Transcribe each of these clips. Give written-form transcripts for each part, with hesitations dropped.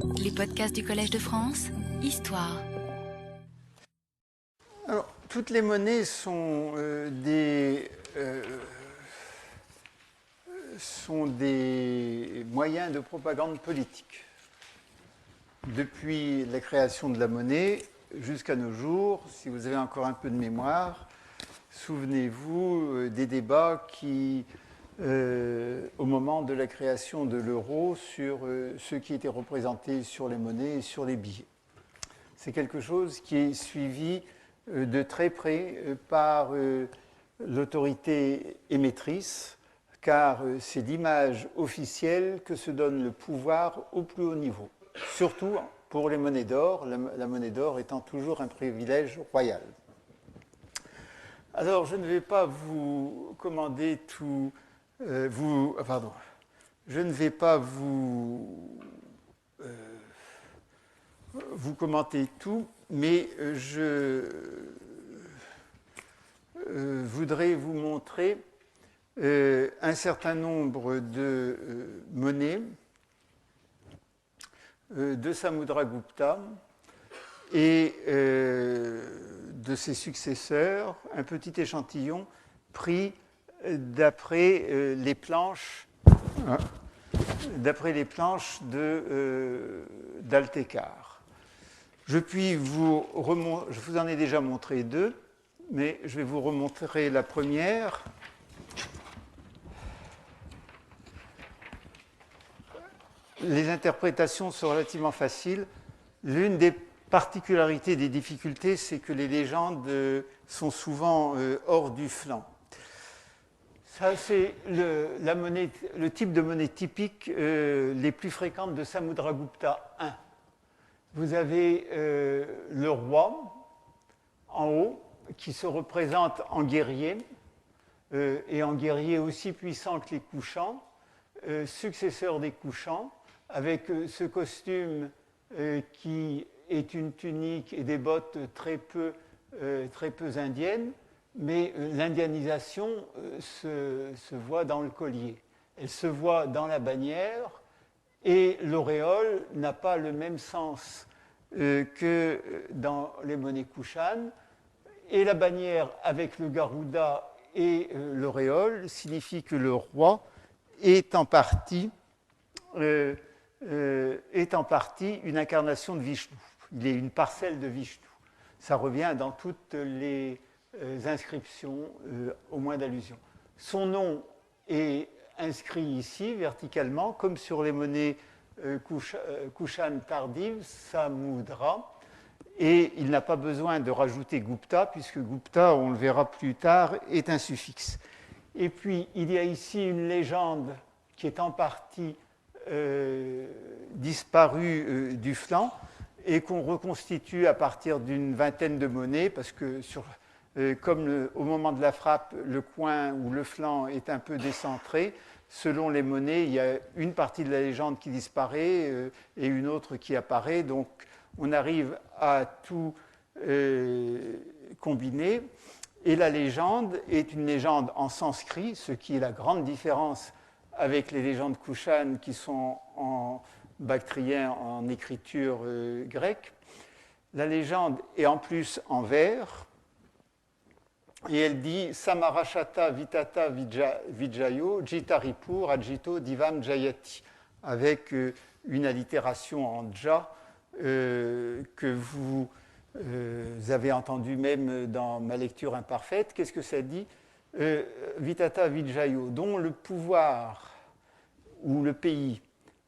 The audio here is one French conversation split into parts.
Les podcasts du Collège de France, Histoire. Alors, toutes les monnaies sont des moyens de propagande politique. Depuis la création de la monnaie jusqu'à nos jours, si vous avez encore un peu de mémoire, souvenez-vous des débats qui, au moment de la création de l'euro, sur ce qui était représenté sur les monnaies et sur les billets. C'est quelque chose qui est suivi de très près par l'autorité émettrice, car c'est l'image officielle que se donne le pouvoir au plus haut niveau. Surtout pour les monnaies d'or, la monnaie d'or étant toujours un privilège royal. Alors, je ne vais pas vous commander tout. Je ne vais pas vous commenter tout, mais je voudrais vous montrer un certain nombre de monnaies de Samudragupta et de ses successeurs, un petit échantillon pris d'après les planches d'Altécar. Je vous en ai déjà montré deux, mais je vais vous remontrer la première. Les interprétations sont relativement faciles. L'une des particularités, des difficultés, c'est que les légendes sont souvent hors du flanc. Ça, c'est le type de monnaie typique les plus fréquentes de Samudragupta I. Vous avez le roi en haut qui se représente en guerrier et en guerrier aussi puissant que les couchants, successeur des couchants, avec ce costume qui est une tunique et des bottes très peu indiennes, mais l'indianisation se voit dans le collier, elle se voit dans la bannière, et l'auréole n'a pas le même sens que dans les monnaies kushanes, et la bannière avec le garuda et l'auréole signifie que le roi est en partie une incarnation de Vishnu. Il est une parcelle de Vishnu. Ça revient dans toutes les inscriptions, au moins d'allusion. Son nom est inscrit ici, verticalement, comme sur les monnaies Kushan tardives, Samudra, et il n'a pas besoin de rajouter Gupta, puisque Gupta, on le verra plus tard, est un suffixe. Et puis, il y a ici une légende qui est en partie disparue du flanc et qu'on reconstitue à partir d'une vingtaine de monnaies, parce que comme au moment de la frappe, le coin ou le flanc est un peu décentré, selon les monnaies, il y a une partie de la légende qui disparaît et une autre qui apparaît. Donc, on arrive à tout combiner. Et la légende est une légende en sanskrit, ce qui est la grande différence avec les légendes kushanes qui sont en bactrien, en écriture grecque. La légende est en plus en vers, et elle dit Samarashata Vitata Vijayo Jitaripur Ajito Divam Jayati, avec une allitération en ja que vous avez entendu même dans ma lecture imparfaite. Qu'est-ce que ça dit Vitata Vijayo, dont le pouvoir ou le pays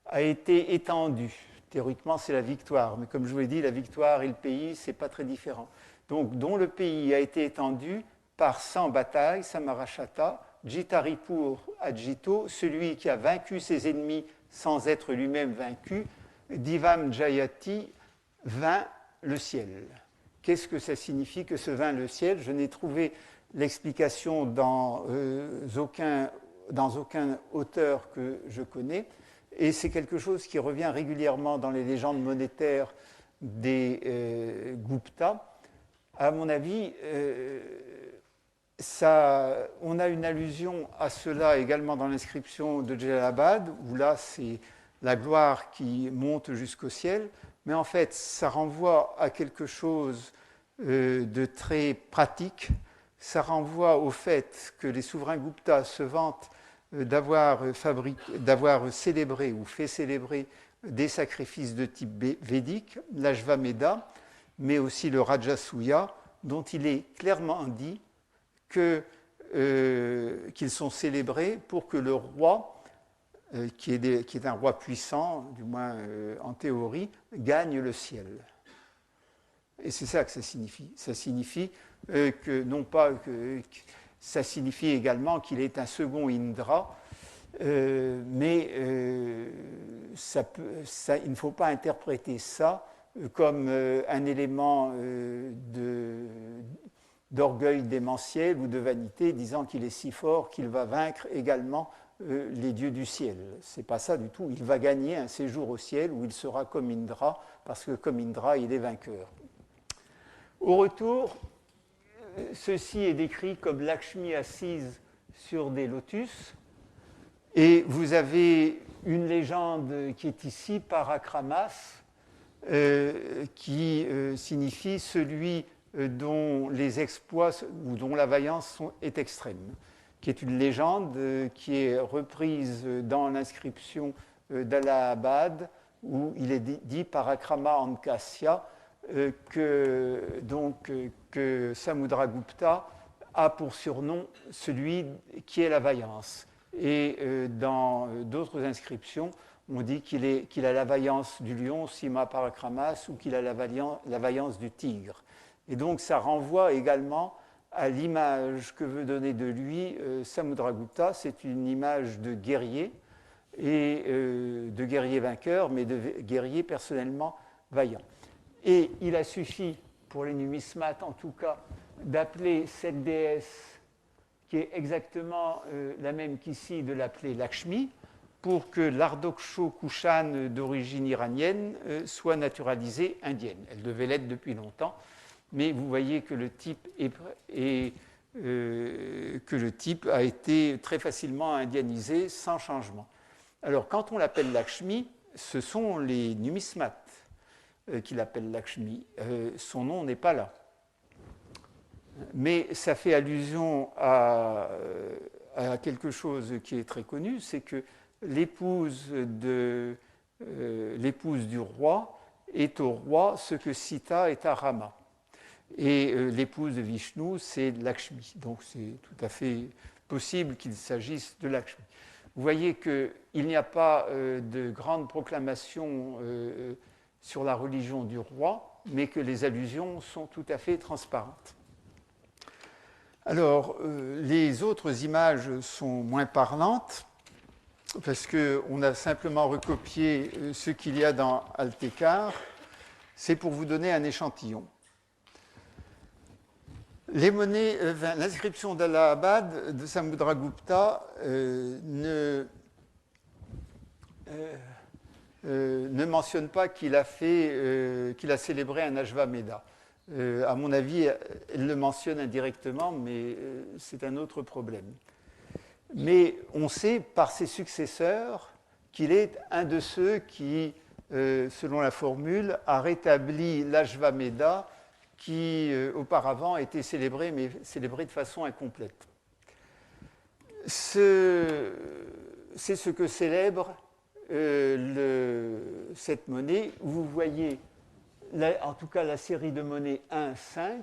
a été étendu. Théoriquement, c'est la victoire, mais comme je vous l'ai dit, la victoire et le pays, ce n'est pas très différent. Donc, dont le pays a été étendu par 100 batailles, Samarashata, Jitaripur Ajito, celui qui a vaincu ses ennemis sans être lui-même vaincu, Divam Jayati, vint le ciel. Qu'est-ce que ça signifie que ce vint le ciel ? Je n'ai trouvé l'explication dans aucun auteur que je connais, et c'est quelque chose qui revient régulièrement dans les légendes monétaires des Gupta. À mon avis, on a une allusion à cela également dans l'inscription de Jalalabad, où là c'est la gloire qui monte jusqu'au ciel, mais en fait, ça renvoie à quelque chose de très pratique. Ça renvoie au fait que les souverains Gupta se vantent d'avoir célébré ou fait célébrer des sacrifices de type védique, l'Ashvamedha, mais aussi le Rajasuya, dont il est clairement dit qu'ils sont célébrés pour que le roi, qui est un roi puissant, du moins en théorie, gagne le ciel. Et c'est ça que ça signifie. Ça signifie que, non pas que ça signifie également qu'il est un second Indra, mais il ne faut pas interpréter ça comme un élément d'orgueil démentiel ou de vanité, disant qu'il est si fort qu'il va vaincre également les dieux du ciel. Ce n'est pas ça du tout. Il va gagner un séjour au ciel où il sera comme Indra, parce que comme Indra, il est vainqueur. Au retour, ceci est décrit comme Lakshmi assise sur des lotus. Et vous avez une légende qui est ici, Parakramas, qui signifie celui dont les exploits ou dont la vaillance est extrême, qui est une légende qui est reprise dans l'inscription d'Allahabad, où il est dit Parakrama Ankasya, que Samudragupta a pour surnom celui qui est la vaillance. Et dans d'autres inscriptions, on dit qu'il a la vaillance du lion, Sima Parakramas, ou qu'il a la vaillance du tigre. Et donc ça renvoie également à l'image que veut donner de lui Samudragupta. C'est une image de guerrier, et de guerrier vainqueur, mais de guerrier personnellement vaillant. Et il a suffi, pour les numismates en tout cas, d'appeler cette déesse, qui est exactement la même qu'ici, de l'appeler Lakshmi, pour que l'Ardoksho Kushan d'origine iranienne soit naturalisée indienne. Elle devait l'être depuis longtemps, mais vous voyez que le type a été très facilement indianisé sans changement. Alors, quand on l'appelle Lakshmi, ce sont les numismates qui l'appelle Lakshmi. Son nom n'est pas là. Mais ça fait allusion à quelque chose qui est très connu, c'est que l'épouse du roi est au roi ce que Sita est à Rama. Et l'épouse de Vishnu, c'est Lakshmi. Donc c'est tout à fait possible qu'il s'agisse de Lakshmi. Vous voyez qu'il n'y a pas de grande proclamation sur la religion du roi, mais que les allusions sont tout à fait transparentes. Alors, les autres images sont moins parlantes, parce qu'on a simplement recopié ce qu'il y a dans Altekar. C'est pour vous donner un échantillon. Les monnaies, l'inscription d'Allahabad de Samudragupta ne mentionne pas qu'il a célébré un Ashvamedha. À mon avis, elle le mentionne indirectement, mais c'est un autre problème. Mais on sait par ses successeurs qu'il est un de ceux qui, selon la formule, a rétabli l'Ashvamedha qui auparavant était célébré, mais célébré de façon incomplète. C'est ce que célèbre cette monnaie. Vous voyez, en tout cas, la série de monnaies 1-5,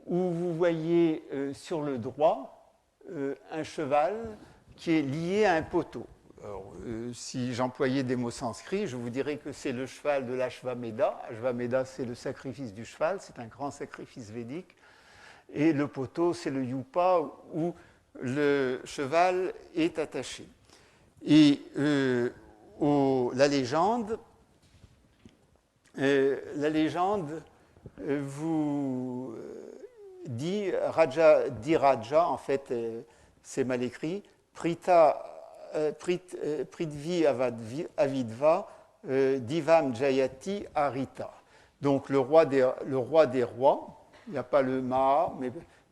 où vous voyez sur le droit un cheval qui est lié à un poteau. Alors, si j'employais des mots sanscrits, je vous dirais que c'est le cheval de l'Ashvamedha. Ashvamedha, c'est le sacrifice du cheval, c'est un grand sacrifice védique. Et le poteau, c'est le yupa, où le cheval est attaché. Et la légende vous dit Raja, en fait, c'est mal écrit, Prithvi Avidva Divam Jayati Arita. Donc le roi des rois, il n'y a pas le Maha,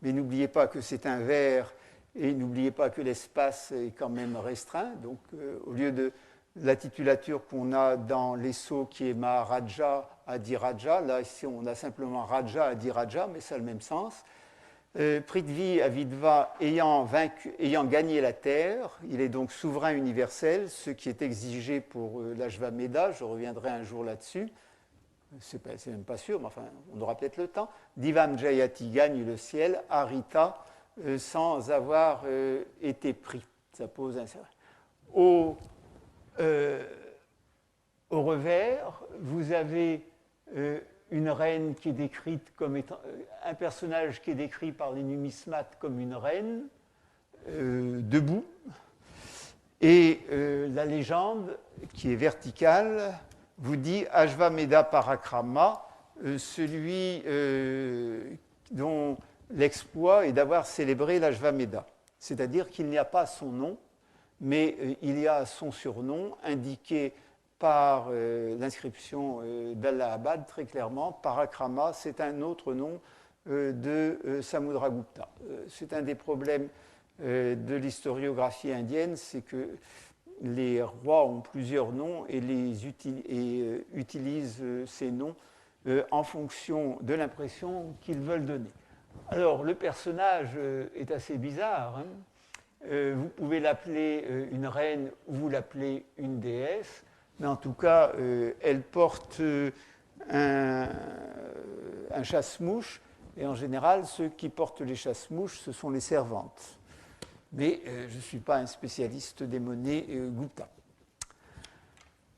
mais n'oubliez pas que c'est un vers et n'oubliez pas que l'espace est quand même restreint. Donc au lieu la titulature qu'on a dans les sceaux qui est Maharaja, Adhiraja. Là, ici, on a simplement Raja, Adhiraja, mais ça a le même sens. Prithvi Avidva ayant gagné la terre, il est donc souverain universel, ce qui est exigé pour l'Ashvamedha, je reviendrai un jour là-dessus, c'est même pas sûr, mais enfin, on aura peut-être le temps. Divam Jayati gagne le ciel, Arita, sans avoir été pris. Ça pose un... Au revers, vous avez une reine qui est décrite comme étant un personnage qui est décrit par les numismates comme une reine debout, et la légende qui est verticale vous dit Ashvamedha Parakrama, celui dont l'exploit est d'avoir célébré l'Ashvamedha, c'est-à-dire qu'il n'y a pas son nom, mais il y a son surnom indiqué par l'inscription d'Allahabad, très clairement. Parakrama, c'est un autre nom de Samudragupta. C'est un des problèmes de l'historiographie indienne, c'est que les rois ont plusieurs noms et utilisent ces noms en fonction de l'impression qu'ils veulent donner. Alors, le personnage est assez bizarre. Vous pouvez l'appeler une reine ou vous l'appelez une déesse. Mais en tout cas, elle porte un chasse-mouche, et en général, ceux qui portent les chasse-mouches, ce sont les servantes. Mais je ne suis pas un spécialiste des monnaies Gupta.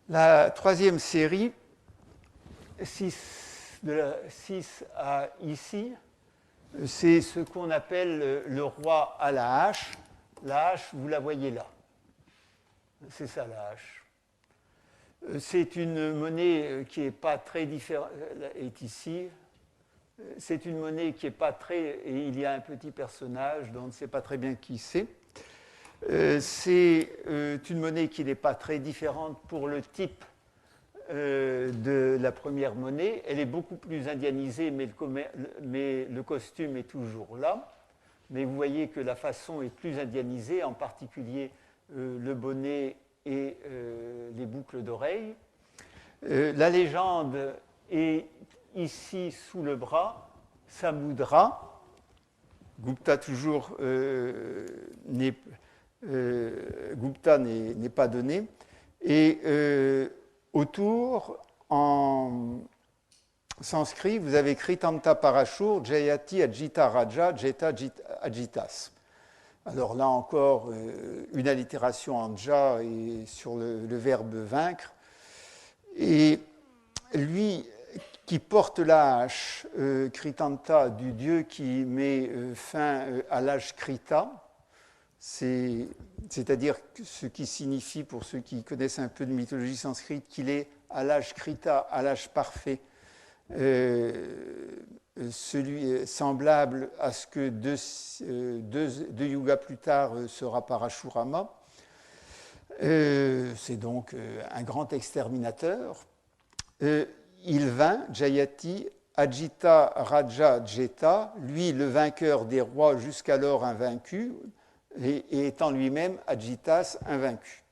La troisième série, 6 à ici, c'est ce qu'on appelle le roi à la hache. La hache, vous la voyez là. C'est ça la hache. C'est une monnaie qui n'est pas très différente, est ici. C'est une monnaie qui n'est pas très... Et il y a un petit personnage dont on ne sait pas très bien qui c'est. C'est une monnaie qui n'est pas très différente pour le type de la première monnaie. Elle est beaucoup plus indianisée, mais le costume est toujours là. Mais vous voyez que la façon est plus indianisée, en particulier le bonnet et les boucles d'oreilles. La légende est ici sous le bras, Samudra. Gupta toujours Gupta n'est pas donné. Et autour, en sanskrit, vous avez Kritanta Parashur, Jayati Ajita Raja, Jeta Ajitas. Alors là encore, une allitération en ja et sur le verbe vaincre. Et lui qui porte la hache, Kritanta, du dieu qui met fin à l'âge Krita, c'est-à-dire ce qui signifie, pour ceux qui connaissent un peu de mythologie sanskrite, qu'il est à l'âge Krita, à l'âge parfait, celui semblable à ce que deux yugas plus tard sera Parashurama. C'est donc un grand exterminateur. Il vint, Jayati, Ajita Raja Jeta, lui le vainqueur des rois jusqu'alors invaincu, et étant lui-même Ajitas invaincu.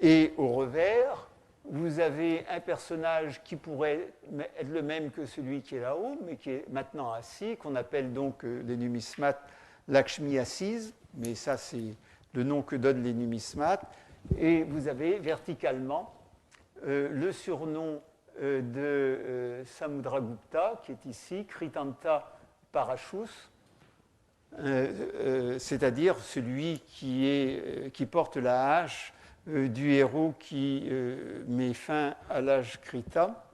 Et au revers, vous avez un personnage qui pourrait être le même que celui qui est là-haut, mais qui est maintenant assis, qu'on appelle donc les numismates Lakshmi assise, mais ça c'est le nom que donnent les numismates. Et vous avez verticalement le surnom de Samudragupta, qui est ici, Kritanta Parashus, c'est-à-dire celui qui porte la hache du héros qui met fin à l'âge Krita.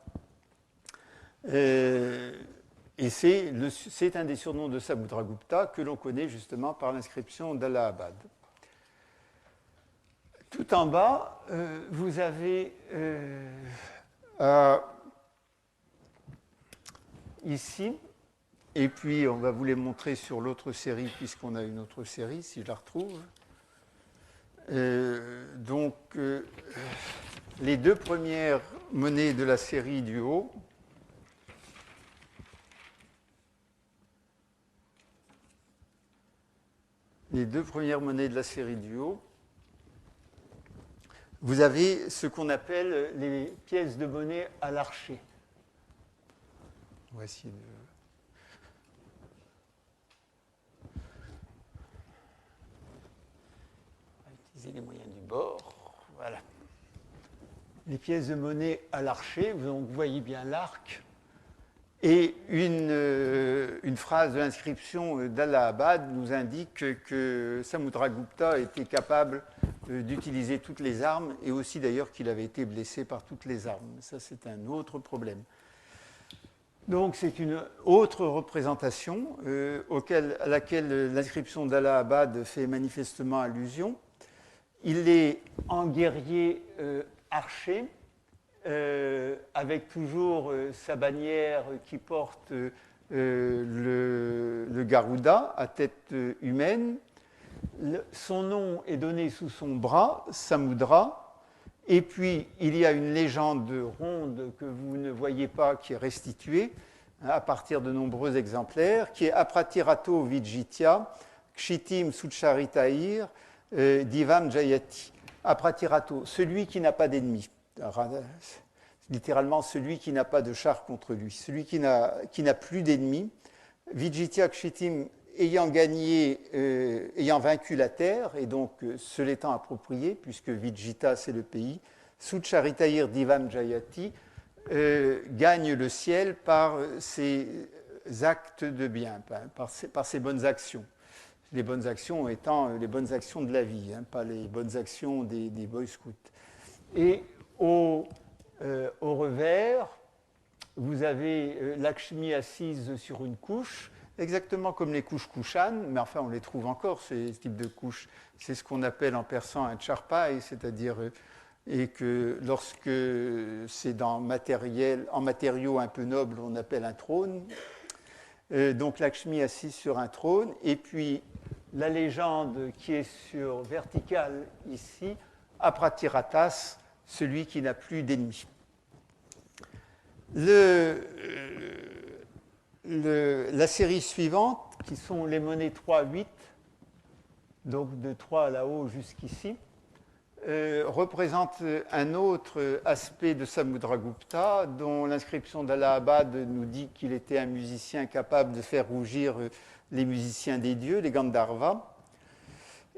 Et c'est un des surnoms de Samudragupta que l'on connaît justement par l'inscription d'Allahabad. Tout en bas, vous avez ici, et puis on va vous les montrer sur l'autre série, puisqu'on a une autre série, si je la retrouve. Donc, les deux premières monnaies de la série du haut. Les deux premières monnaies de la série du haut. vous avez ce qu'on appelle les pièces de monnaie à l'archer. On va essayer de... On va utiliser les moyens du bord. Voilà. Les pièces de monnaie à l'archer, vous voyez bien l'arc. Et une phrase de l'inscription d'Allahabad nous indique que Samudragupta était capable d'utiliser toutes les armes, et aussi d'ailleurs qu'il avait été blessé par toutes les armes. Ça, c'est un autre problème. Donc, c'est une autre représentation à laquelle l'inscription d'Allahabad fait manifestement allusion. Il est en guerrier archer, avec toujours sa bannière qui porte le Garuda à tête humaine. Son nom est donné sous son bras, Samudra, et puis il y a une légende ronde que vous ne voyez pas qui est restituée à partir de nombreux exemplaires, qui est Apratirato Vijitya, Kshitim Sucharitair, Divam Jayati. Apratirato, celui qui n'a pas d'ennemi. Littéralement, celui qui n'a pas de char contre lui, celui qui n'a plus d'ennemis. Vijitya Kshitim, ayant vaincu la terre, et donc se l'étant approprié, puisque Vijita, c'est le pays, Sucharitair Divam Jayati, gagne le ciel par ses actes de bien, par ses bonnes actions. Les bonnes actions étant les bonnes actions de la vie, pas les bonnes actions des Boy Scouts. Et au revers, vous avez Lakshmi assise sur une couche, exactement comme les couches Kushan, mais enfin on les trouve encore, ces types de couches. C'est ce qu'on appelle en persan un charpai, c'est-à-dire et que lorsque c'est en matériaux un peu nobles, on appelle un trône. Donc Lakshmi assise sur un trône, et puis la légende qui est sur verticale ici, Apratiratas, celui qui n'a plus d'ennemis. La série suivante, qui sont les monnaies 3-8, donc de 3 là-haut jusqu'ici, représente un autre aspect de Samudragupta, dont l'inscription d'Allahabad nous dit qu'il était un musicien capable de faire rougir les musiciens des dieux, les Gandharvas.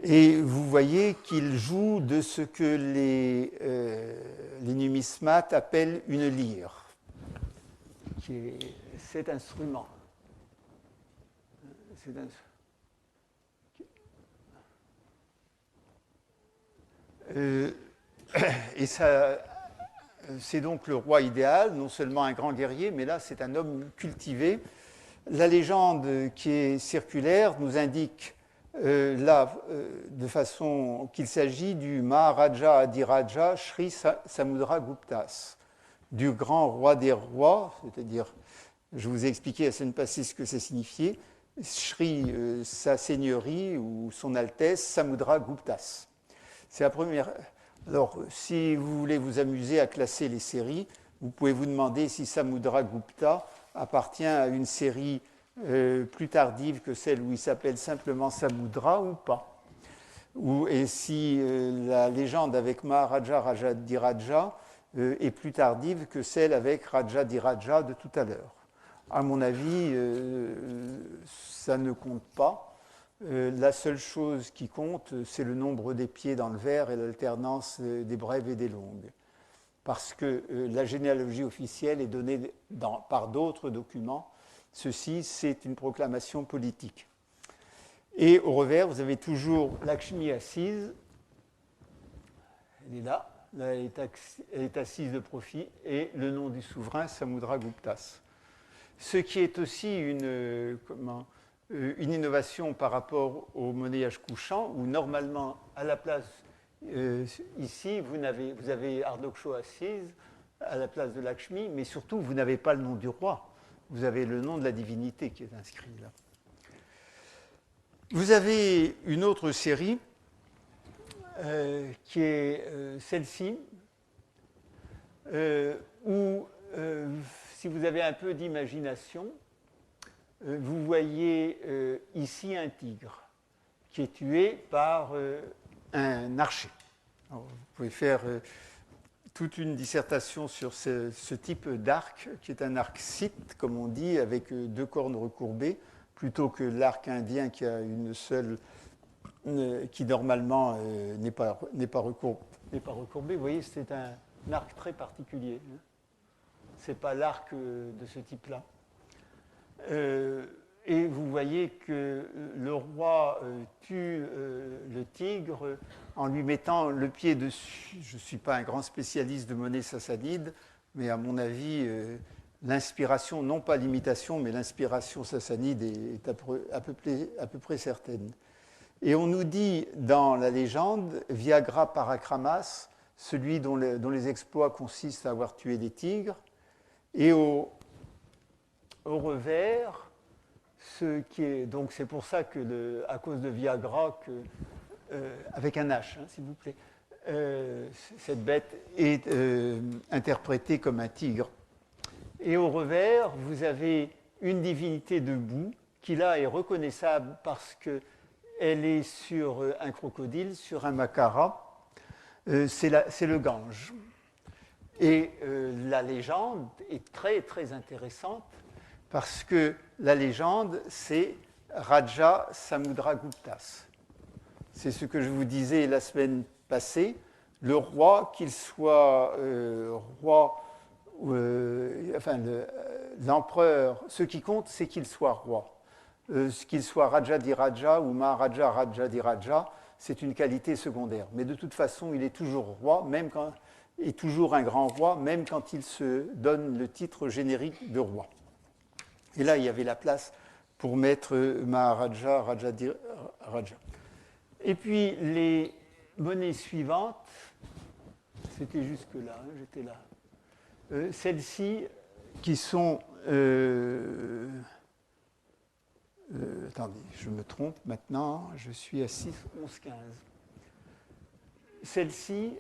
Et vous voyez qu'il joue de ce que les numismates appellent une lyre, qui est cet instrument. Et ça, c'est donc le roi idéal, non seulement un grand guerrier, mais là c'est un homme cultivé. La légende qui est circulaire nous indique de façon qu'il s'agit du Maharaja Adhiraja Sri Samudraguptas, du grand roi des rois, c'est-à-dire, je vous ai expliqué à scène passée ce que ça signifiait, Sri, sa seigneurie ou son Altesse Samudraguptas. C'est la première. Alors, si vous voulez vous amuser à classer les séries, vous pouvez vous demander si Samudragupta appartient à une série plus tardive que celle où il s'appelle simplement Samudra ou pas. Et si la légende avec Maharaja Rajadhiraja est plus tardive que celle avec Rajadhiraja de tout à l'heure. À mon avis, ça ne compte pas. La seule chose qui compte, c'est le nombre des pieds dans le vers et l'alternance des brèves et des longues. Parce que la généalogie officielle est donnée par d'autres documents. Ceci, c'est une proclamation politique. Et au revers, vous avez toujours Lakshmi assise. Elle est là. Là, elle est assise de profit. Et le nom du souverain, Samudraguptas. Ce qui est aussi une innovation par rapport au monnayage couchant, où normalement, à la place, ici, vous avez Ardoksho assise à la place de Lakshmi, mais surtout, vous n'avez pas le nom du roi. Vous avez le nom de la divinité qui est inscrit là. Vous avez une autre série qui est celle-ci, où, si vous avez un peu d'imagination, vous voyez ici un tigre qui est tué par un archer. Alors, vous pouvez faire toute une dissertation sur ce type d'arc, qui est un arc scythe, comme on dit, avec deux cornes recourbées, plutôt que l'arc indien qui a une seule, qui normalement n'est pas recourbé. Vous voyez, c'est un arc très particulier. Ce n'est pas l'arc de ce type-là. Et vous voyez que le roi tue le tigre en lui mettant le pied dessus. Je ne suis pas un grand spécialiste de monnaie sassanide, mais à mon avis, l'inspiration, non pas l'imitation, mais l'inspiration sassanide est à peu près certaine. Et on nous dit dans la légende, Vyagra Parakramas, celui dont les exploits consistent à avoir tué des tigres, et au revers, donc c'est pour ça que, à cause de Viagra, avec un H, s'il vous plaît, cette bête est interprétée comme un tigre. Et au revers, vous avez une divinité debout qui là est reconnaissable parce qu'elle est sur un crocodile, sur un macara. C'est le Gange. Et la légende est très très intéressante parce que la légende, c'est Raja Samudraguptas. C'est ce que je vous disais la semaine passée. Le roi, qu'il soit l'empereur, ce qui compte, c'est qu'il soit roi. Qu'il soit Rajadiraja ou Maharaja Rajadiraja, c'est une qualité secondaire. Mais de toute façon, il est toujours roi, et toujours un grand roi, même quand il se donne le titre générique de roi. Et là, il y avait la place pour mettre Maharaja Rajadiraja. Et puis, les monnaies suivantes, c'était jusque-là, j'étais là. Celles-ci qui sont... attendez, je me trompe maintenant, je suis à 6, 11, 15. Celle-ci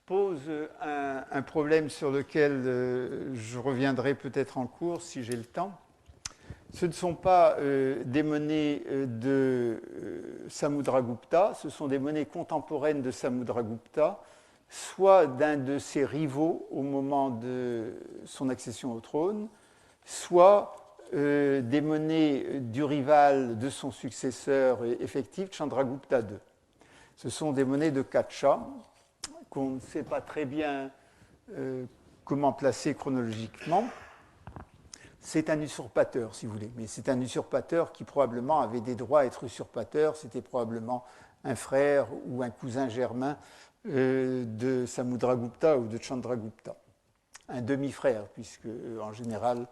pose un problème sur lequel je reviendrai peut-être en cours si j'ai le temps. Ce ne sont pas des monnaies de Samudragupta, ce sont des monnaies contemporaines de Samudragupta, soit d'un de ses rivaux au moment de son accession au trône, soit des monnaies du rival de son successeur effectif, Chandragupta II. Ce sont des monnaies de Kacha qu'on ne sait pas très bien comment placer chronologiquement. C'est un usurpateur, si vous voulez, mais c'est un usurpateur qui probablement avait des droits à être usurpateur. C'était probablement un frère ou un cousin germain de Samudragupta ou de Chandragupta. Un demi-frère, puisque en général,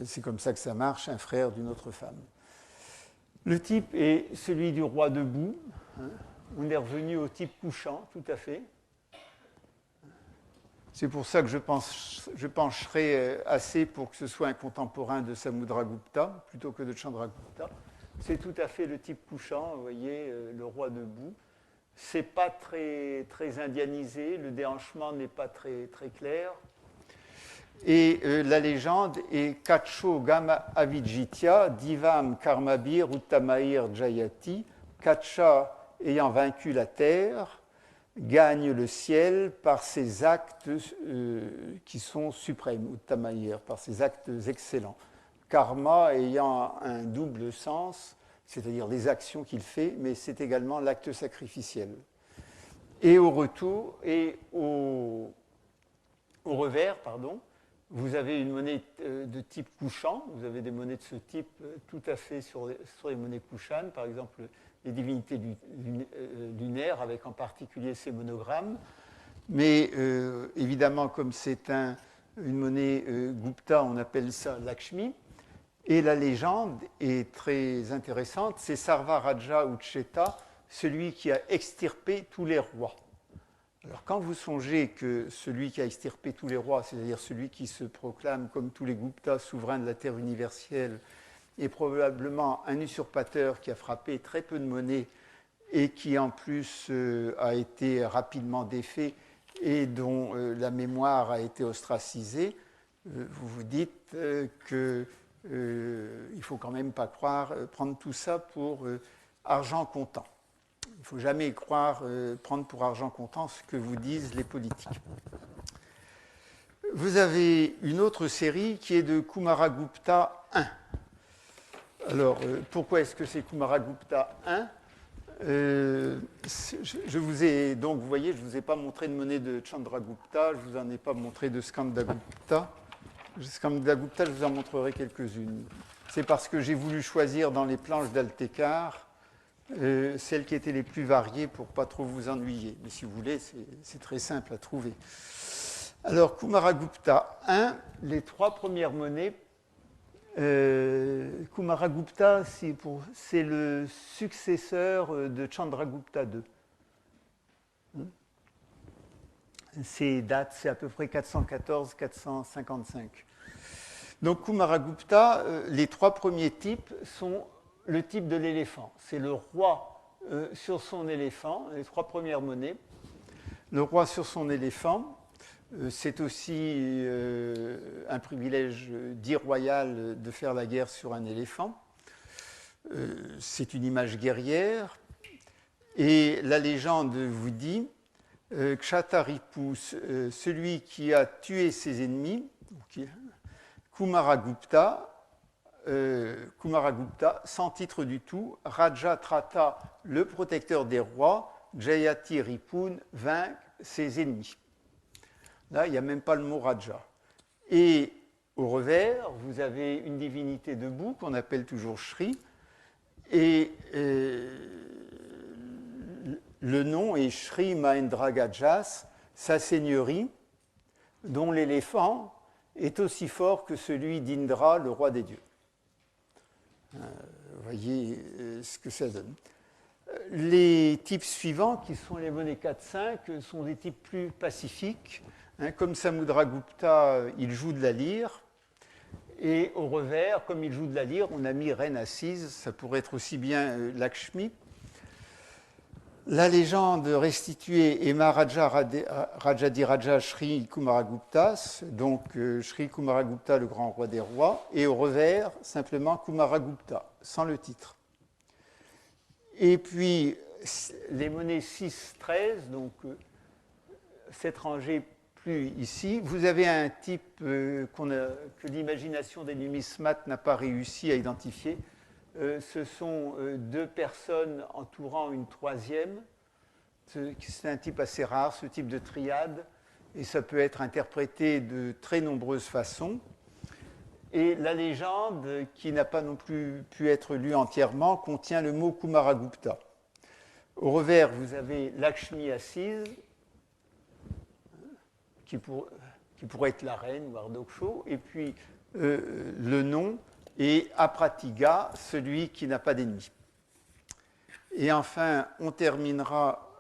c'est comme ça que ça marche, un frère d'une autre femme. Le type est celui du roi debout. On est revenu au type couchant, tout à fait. C'est pour ça que je pencherai assez pour que ce soit un contemporain de Samudragupta plutôt que de Chandragupta. C'est tout à fait le type couchant, vous voyez, le roi debout. Ce n'est pas très, très indianisé, le déhanchement n'est pas très, très clair. Et la légende est Kacho Gama Avijitya, Divam Karmabir Uttamair Jayati, Kacha ayant vaincu la terre, gagne le ciel par ses actes qui sont suprêmes, Uttamair, par ses actes excellents. Karma ayant un double sens, c'est-à-dire les actions qu'il fait, mais c'est également l'acte sacrificiel. Et au retour, et au revers, vous avez une monnaie de type couchant, vous avez des monnaies de ce type tout à fait sur les monnaies couchanes, par exemple les divinités lunaires, avec en particulier ces monogrammes. Mais évidemment, comme c'est une monnaie Gupta, on appelle ça Lakshmi. Et la légende est très intéressante, c'est Sarvaraja Ucheta, celui qui a extirpé tous les rois. Alors quand vous songez que celui qui a extirpé tous les rois, c'est-à-dire celui qui se proclame comme tous les Guptas souverain de la terre universelle, est probablement un usurpateur qui a frappé très peu de monnaie et qui en plus a été rapidement défait et dont la mémoire a été ostracisée, vous vous dites qu'il ne faut quand même pas prendre tout ça pour argent comptant. ne faut jamais croire, prendre pour argent comptant ce que vous disent les politiques. Vous avez une autre série qui est de Kumaragupta I. Alors, pourquoi est-ce que c'est Kumaragupta I ? Je vous ai donc, vous voyez, je ne vous ai pas montré de monnaie de Chandragupta, je ne vous en ai pas montré de Skandagupta. Skandagupta, je vous en montrerai quelques-unes. C'est parce que j'ai voulu choisir dans les planches d'Altekar celles qui étaient les plus variées pour ne pas trop vous ennuyer. Mais si vous voulez, c'est très simple à trouver. Alors, Kumaragupta I, les 3 premières monnaies. Kumaragupta, c'est le successeur de Chandragupta II. Ces dates, c'est à peu près 414-455. Donc Kumaragupta, les 3 premiers types sont le type de l'éléphant. C'est le roi sur son éléphant, les 3 premières monnaies. Le roi sur son éléphant. C'est aussi un privilège dit royal de faire la guerre sur un éléphant. C'est une image guerrière. Et la légende vous dit Kshataripu, celui qui a tué ses ennemis, Kumaragupta, sans titre du tout, Raja Trata, le protecteur des rois, Jayati Ripun, vainc ses ennemis. Là, il n'y a même pas le mot Raja. Et au revers, vous avez une divinité debout qu'on appelle toujours Shri. Et le nom est Shri Mahendragajas, sa seigneurie, dont l'éléphant est aussi fort que celui d'Indra, le roi des dieux. Vous voyez ce que ça donne. Les types suivants, qui sont les monnaies 4-5, sont des types plus pacifiques. Comme Samudragupta, il joue de la lyre. Et au revers, comme il joue de la lyre, on a mis reine assise. Ça pourrait être aussi bien Lakshmi. La légende restituée est Maharaja Rajadiraja Sri Kumaraguptas, donc Sri Kumaragupta, le grand roi des rois, et au revers, simplement Kumaragupta, sans le titre. Et puis, les monnaies 6-13, donc 7 rangées plus ici, vous avez un type que l'imagination des numismates n'a pas réussi à identifier. Ce sont 2 personnes entourant une troisième. C'est un type assez rare, ce type de triade, et ça peut être interprété de très nombreuses façons. Et la légende, qui n'a pas non plus pu être lue entièrement, contient le mot Kumaragupta. Au revers, vous avez Lakshmi assise, qui pourrait être la reine ou Ardoksho, et puis le nom est Apratiga, celui qui n'a pas d'ennemi. Et enfin, on terminera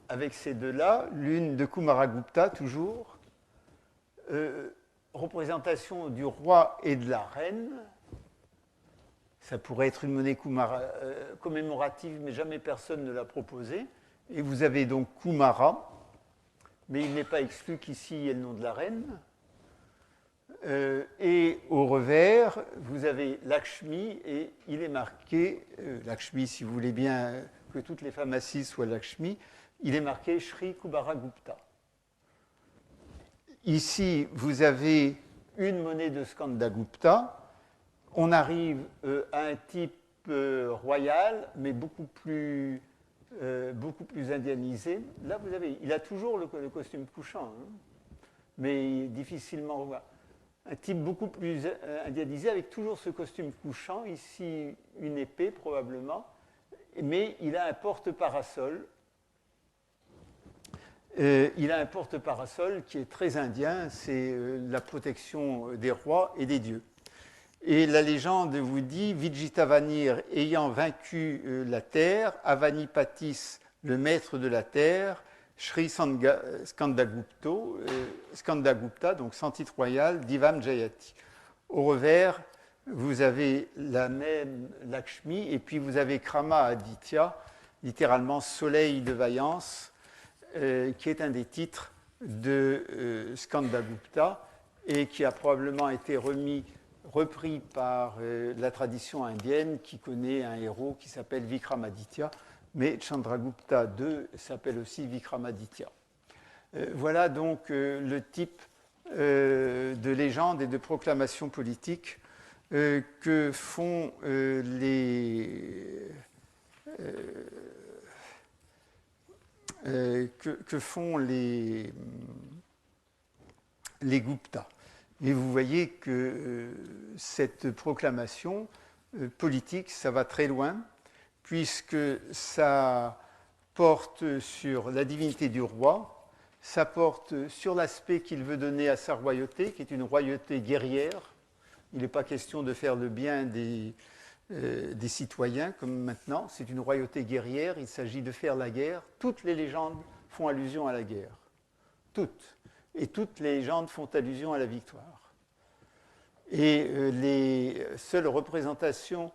avec ces deux-là, l'une de Kumaragupta toujours, représentation du roi et de la reine. Ça pourrait être une monnaie commémorative, mais jamais personne ne l'a proposée. Et vous avez donc Kumara, mais il n'est pas exclu qu'ici il y ait le nom de la reine. Et au revers, vous avez Lakshmi, et il est marqué, Lakshmi, si vous voulez bien que toutes les femmes assises soient Lakshmi, il est marqué Sri Kumaragupta. Ici, vous avez une monnaie de Skandagupta. On arrive à un type royal, mais beaucoup plus indianisé. Là, vous avez, il a toujours le costume couchant, hein, mais difficilement. Un type beaucoup plus indianisé, avec toujours ce costume couchant. Ici, une épée, probablement. Mais il a un porte-parasol. Il a un porte-parasol qui est très indien. C'est la protection des rois et des dieux. Et la légende vous dit, Vijitavanir ayant vaincu la terre, Avanipatis, le maître de la terre, Sri Skandagupta, donc sans titre royal, Divam Jayati. Au revers, vous avez la même Lakshmi, et puis vous avez Krama Aditya, littéralement soleil de vaillance, qui est un des titres de Skandagupta, et qui a probablement été remis repris par la tradition indienne qui connaît un héros qui s'appelle Vikramaditya, mais Chandragupta II s'appelle aussi Vikramaditya. Voilà donc le type de légende et de proclamation politique que font les Guptas. Et vous voyez que cette proclamation politique, ça va très loin, puisque ça porte sur la divinité du roi, ça porte sur l'aspect qu'il veut donner à sa royauté, qui est une royauté guerrière. Il n'est pas question de faire le bien des citoyens comme maintenant, c'est une royauté guerrière, il s'agit de faire la guerre. Toutes les légendes font allusion à la guerre. Toutes. Et toutes les légendes font allusion à la victoire. Et les seules représentations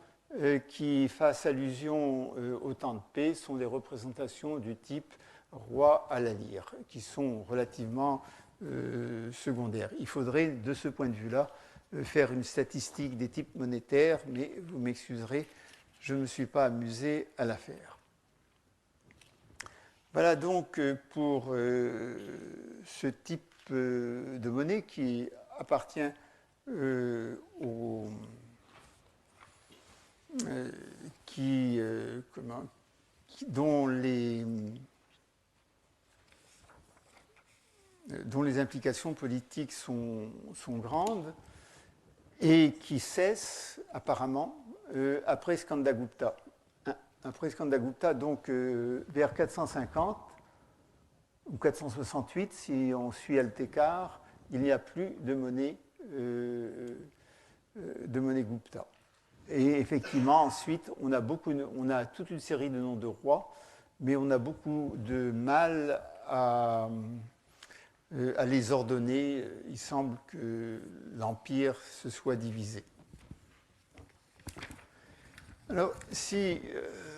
qui fassent allusion au temps de paix sont des représentations du type roi à la lyre, qui sont relativement secondaires. Il faudrait, de ce point de vue-là, faire une statistique des types monétaires, mais vous m'excuserez, je ne me suis pas amusé à la faire. Voilà donc pour ce type de monnaie qui appartient dont les implications politiques sont grandes et qui cessent apparemment après Skandagupta. Après Skandagupta, donc vers 450 ou 468, si on suit Altekar, il n'y a plus de monnaie Gupta. Et effectivement, ensuite, on a toute une série de noms de rois, mais on a beaucoup de mal à les ordonner. Il semble que l'Empire se soit divisé. Alors, si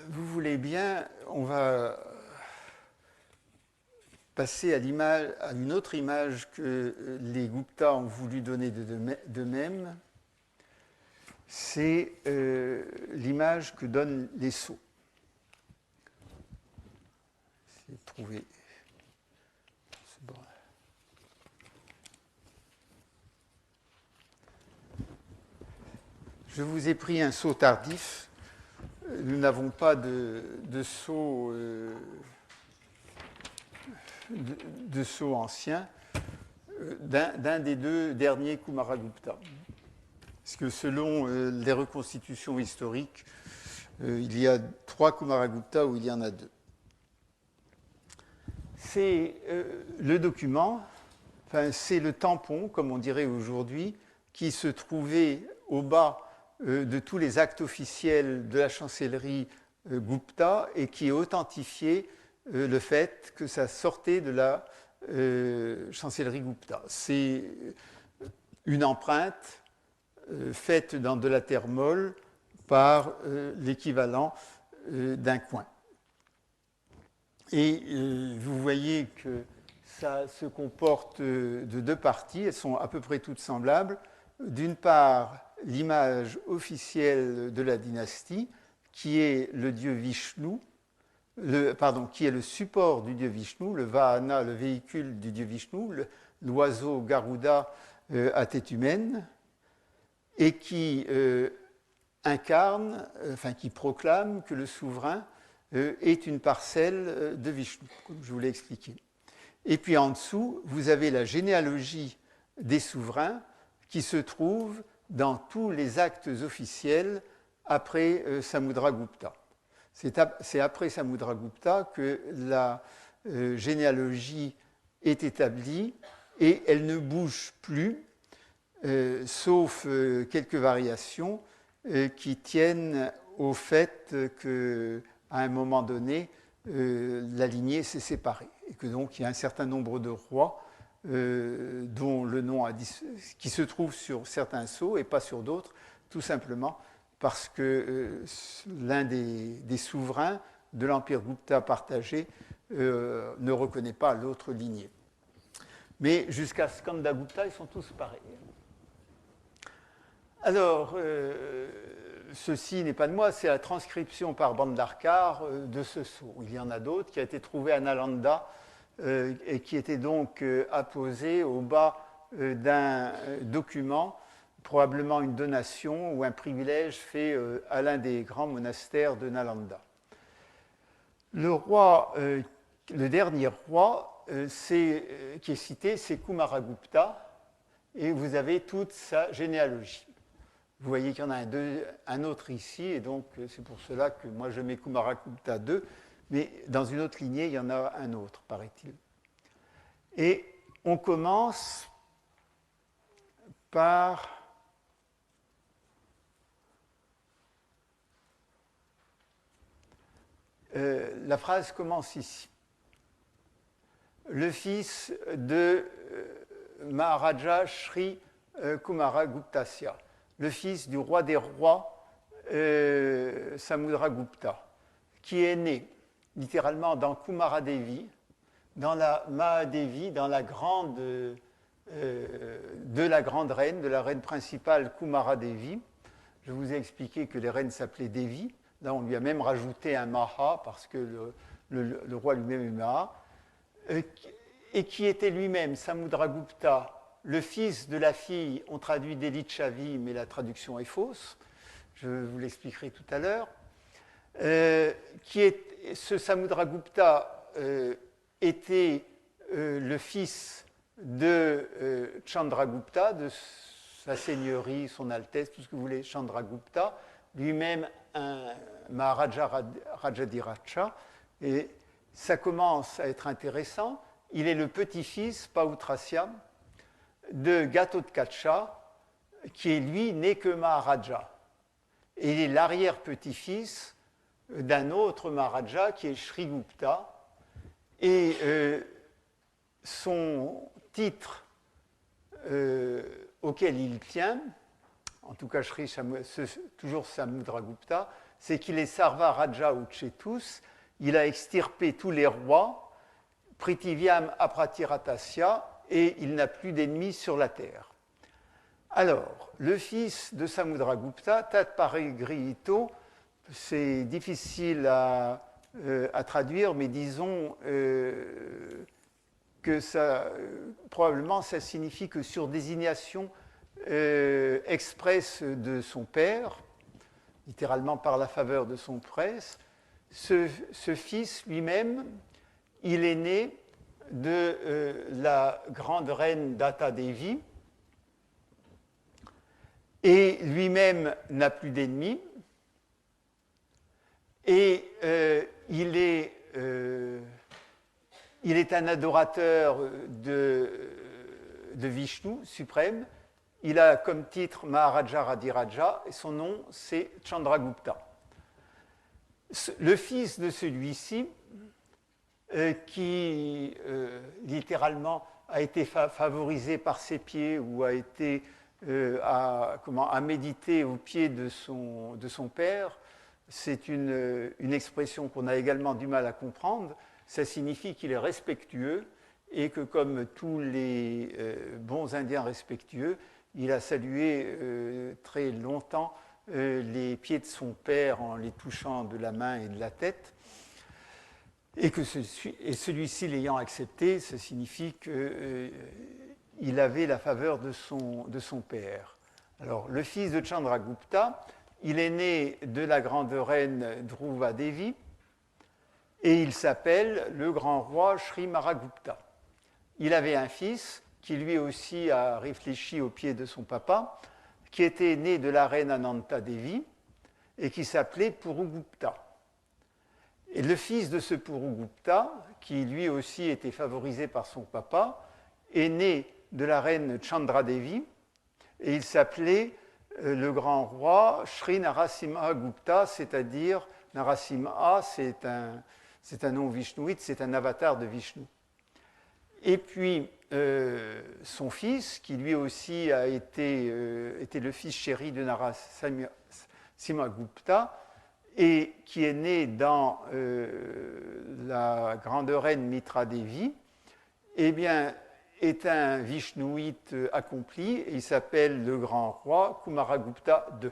vous voulez bien, on va passer à une autre image que les Guptas ont voulu donner d'eux-mêmes. C'est l'image que donnent les sceaux. Essayez de trouver. Bon. Je vous ai pris un sceau tardif. Nous n'avons pas de sceau ancien d'un des deux derniers Kumaragupta. Parce que selon les reconstitutions historiques, il y a 3 Kumaragupta où il y en a 2. C'est le document, c'est le tampon, comme on dirait aujourd'hui, qui se trouvait au bas de tous les actes officiels de la chancellerie Gupta et qui authentifiait le fait que ça sortait de la chancellerie Gupta. C'est une empreinte faite dans de la terre molle par l'équivalent d'un coin. Et vous voyez que ça se comporte de 2 parties, elles sont à peu près toutes semblables. D'une part, l'image officielle de la dynastie, qui est le dieu Vishnu, qui est le support du dieu Vishnu, le Vahana, le véhicule du dieu Vishnu, l'oiseau Garuda à tête humaine, et qui qui proclame que le souverain est une parcelle de Vishnu, comme je vous l'ai expliqué. Et puis en dessous, vous avez la généalogie des souverains qui se trouve dans tous les actes officiels après Samudragupta. C'est après Samudragupta que la généalogie est établie et elle ne bouge plus, sauf quelques variations qui tiennent au fait qu'à un moment donné, la lignée s'est séparée et que donc il y a un certain nombre de rois dont le nom qui se trouve sur certains sceaux et pas sur d'autres, tout simplement parce que l'un des souverains de l'Empire Gupta partagé ne reconnaît pas l'autre lignée. Mais jusqu'à Skandagupta, ils sont tous pareils. Alors, ceci n'est pas de moi, c'est la transcription par Bandarkar de ce sceau. Il y en a d'autres qui a été trouvé à Nalanda et qui était donc apposé au bas d'un document, probablement une donation ou un privilège fait à l'un des grands monastères de Nalanda. Le roi, le dernier roi qui est cité, c'est Kumaragupta, et vous avez toute sa généalogie. Vous voyez qu'il y en a un autre ici, et donc c'est pour cela que moi je mets Kumaragupta 2, mais dans une autre lignée, il y en a un autre, paraît-il. Et on commence par la phrase commence ici. Le fils de Maharaja Sri Kumaraguptasya, le fils du roi des rois Samudragupta, qui est né littéralement dans Kumaradevi, dans la Mahadevi, dans la grande, de la grande reine, de la reine principale Kumaradevi. Je vous ai expliqué que les reines s'appelaient Devi. Là, on lui a même rajouté un Maha, parce que le roi lui-même est Maha, et qui était lui-même Samudragupta, le fils de la fille, on traduit d'Elichavi, mais la traduction est fausse, je vous l'expliquerai tout à l'heure, ce Samudragupta était le fils de Chandragupta, de sa seigneurie, son Altesse, tout ce que vous voulez, Chandragupta, lui-même un Maharaja Rajadhiraja, et ça commence à être intéressant. Il est le petit-fils, Pautrasya, de Ghatotkacha, qui est lui n'est que Maharaja. Et il est l'arrière-petit-fils d'un autre Maharaja qui est Shrigupta. Et son titre auquel il tient, en tout cas toujours Samudragupta, c'est qu'il est Sarva Raja Uchetus. Il a extirpé tous les rois, Pritivyam Apratiratasya, et il n'a plus d'ennemis sur la terre. Alors, le fils de Samudragupta, Tatparigrihito, c'est difficile à traduire, mais disons que probablement ça signifie que sur désignation expresse de son père, littéralement par la faveur de son presse, ce fils lui-même, il est né de la grande reine Data Devi, et lui-même n'a plus d'ennemis, et il est un adorateur de Vishnu suprême. Il a comme titre Maharaja Radhiraja, et son nom c'est Chandragupta. Le fils de celui-ci, qui littéralement a été favorisé par ses pieds ou a été à méditer aux pieds de son père, c'est une expression qu'on a également du mal à comprendre. Ça signifie qu'il est respectueux et que, comme tous les bons Indiens respectueux, il a salué très longtemps les pieds de son père en les touchant de la main et de la tête. Et que celui-ci l'ayant accepté, ça signifie qu'il avait la faveur de son père. Alors, le fils de Chandragupta, il est né de la grande reine Dhruva Devi et il s'appelle le grand roi Sri Maragupta. Il avait un fils qui lui aussi a réfléchi au pied de son papa, qui était né de la reine Ananta Devi et qui s'appelait Purugupta. Et le fils de ce Purugupta, qui lui aussi était favorisé par son papa, est né de la reine Chandradevi et il s'appelait le grand roi Sri Narasimha Gupta, c'est-à-dire Narasimha, c'est un nom vishnouite, c'est un avatar de Vishnu. Et puis son fils, qui lui aussi a était le fils chéri de Narasimha Gupta, et qui est né dans la grande reine Mitra Devi, eh bien, est un Vishnouite accompli et il s'appelle le grand roi Kumaragupta II.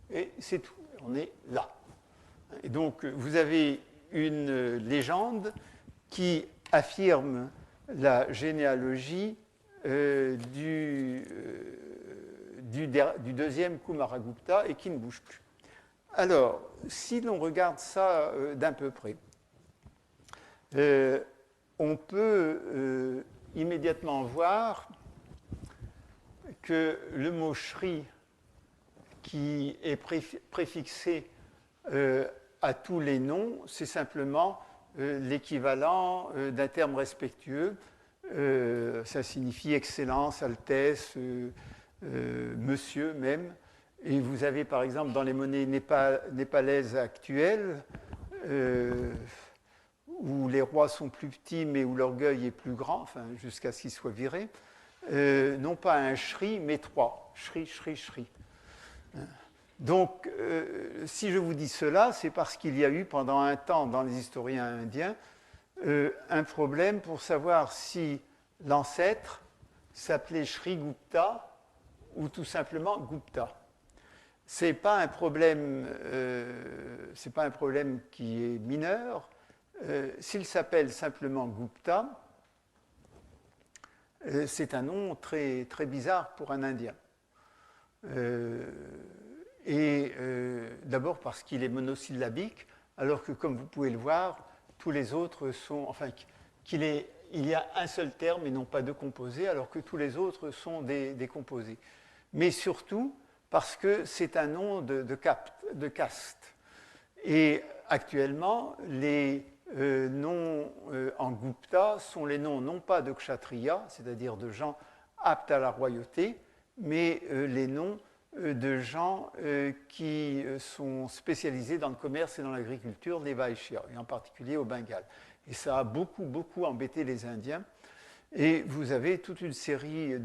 Et c'est tout, on est là. Et donc vous avez une légende qui affirme la généalogie du deuxième Kumaragupta et qui ne bouge plus. Alors, si l'on regarde ça d'un peu près, on peut immédiatement voir que le mot Shri, qui est préfixé à tous les noms, c'est simplement l'équivalent d'un terme respectueux. Ça signifie excellence, altesse, monsieur même. Et vous avez par exemple dans les monnaies népalaises actuelles, où les rois sont plus petits mais où l'orgueil est plus grand, enfin, jusqu'à ce qu'ils soient virés, non pas un Shri mais 3. Shri, Shri, Shri. Donc, si je vous dis cela, c'est parce qu'il y a eu pendant un temps dans les historiens indiens un problème pour savoir si l'ancêtre s'appelait Shri Gupta ou tout simplement Gupta. C'est pas un problème qui est mineur. S'il s'appelle simplement Gupta, c'est un nom très, très bizarre pour un Indien. D'abord parce qu'il est monosyllabique, alors que, comme vous pouvez le voir, tous les autres sont... Enfin, il y a un seul terme et non pas deux composés, alors que tous les autres sont des composés. Mais surtout parce que c'est un nom de caste. Et actuellement, les noms en Gupta sont les noms non pas de kshatriya, c'est-à-dire de gens aptes à la royauté, mais les noms de gens qui sont spécialisés dans le commerce et dans l'agriculture, les Vaishyas, et en particulier au Bengale. Et ça a beaucoup, beaucoup embêté les Indiens. Et vous avez toute une série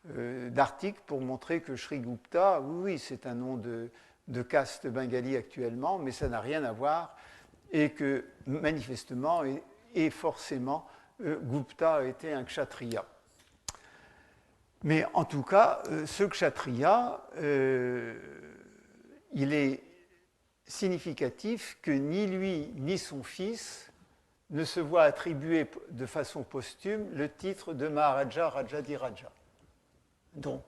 d'articles pour montrer que Shri Gupta, oui, c'est un nom de caste bengali actuellement, mais ça n'a rien à voir, et que manifestement et forcément, Gupta était un kshatriya. Mais en tout cas, ce kshatriya, il est significatif que ni lui ni son fils ne se voient attribuer de façon posthume le titre de Maharaja Rajadhiraja. Donc,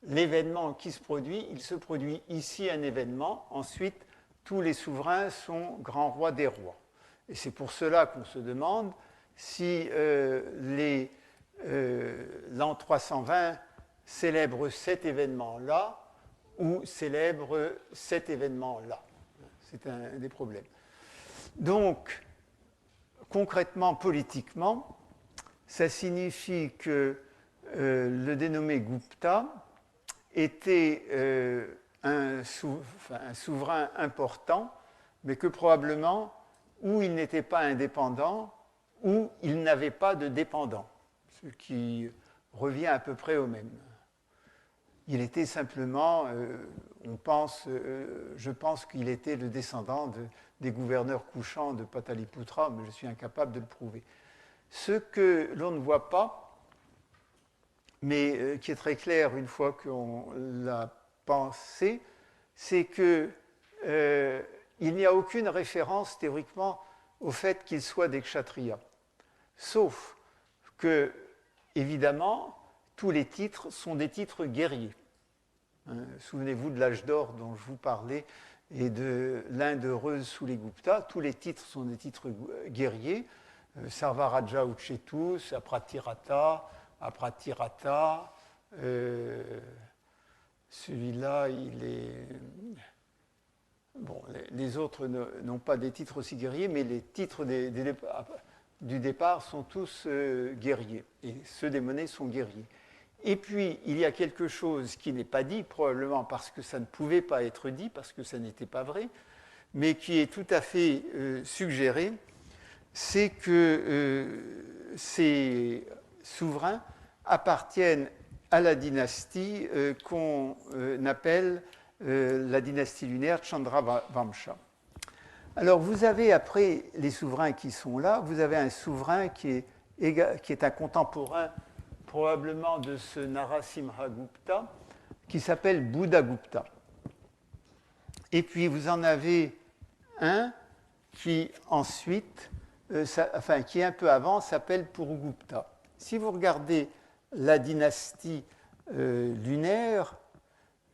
l'événement qui se produit, il se produit ici un événement, ensuite tous les souverains sont grands rois des rois. Et c'est pour cela qu'on se demande si l'an 320 célèbre cet événement-là ou célèbre cet événement-là. C'est un des problèmes. Donc, concrètement, politiquement, ça signifie que le dénommé Gupta était un souverain important, mais que probablement, ou il n'était pas indépendant, ou il n'avait pas de dépendant, ce qui revient à peu près au même. Il était simplement, je pense qu'il était le descendant des gouverneurs couchants de Pataliputra, mais je suis incapable de le prouver. Ce que l'on ne voit pas, mais qui est très clair une fois qu'on l'a pensé, c'est qu'il n'y a aucune référence théoriquement au fait qu'il soit des kshatriyas. Sauf que, évidemment, tous les titres sont des titres guerriers. Souvenez-vous de l'âge d'or dont je vous parlais et de l'Inde heureuse sous les Guptas. Tous les titres sont des titres guerriers. Sarvaraja Uchetus, Apratirata, celui-là, il est... Bon, les autres n'ont pas des titres aussi guerriers, mais les titres du départ sont tous guerriers. Et ceux des monnaies sont guerriers. Et puis, il y a quelque chose qui n'est pas dit, probablement parce que ça ne pouvait pas être dit, parce que ça n'était pas vrai, mais qui est tout à fait suggéré, c'est que ces souverains appartiennent à la dynastie qu'on appelle la dynastie lunaire Chandravamsha. Alors, vous avez, après les souverains qui sont là, vous avez un souverain qui est qui est un contemporain probablement de ce Narasimhagupta, qui s'appelle Buddhagupta. Et puis vous en avez un qui ensuite, qui un peu avant, s'appelle Purugupta. Si vous regardez la dynastie lunaire,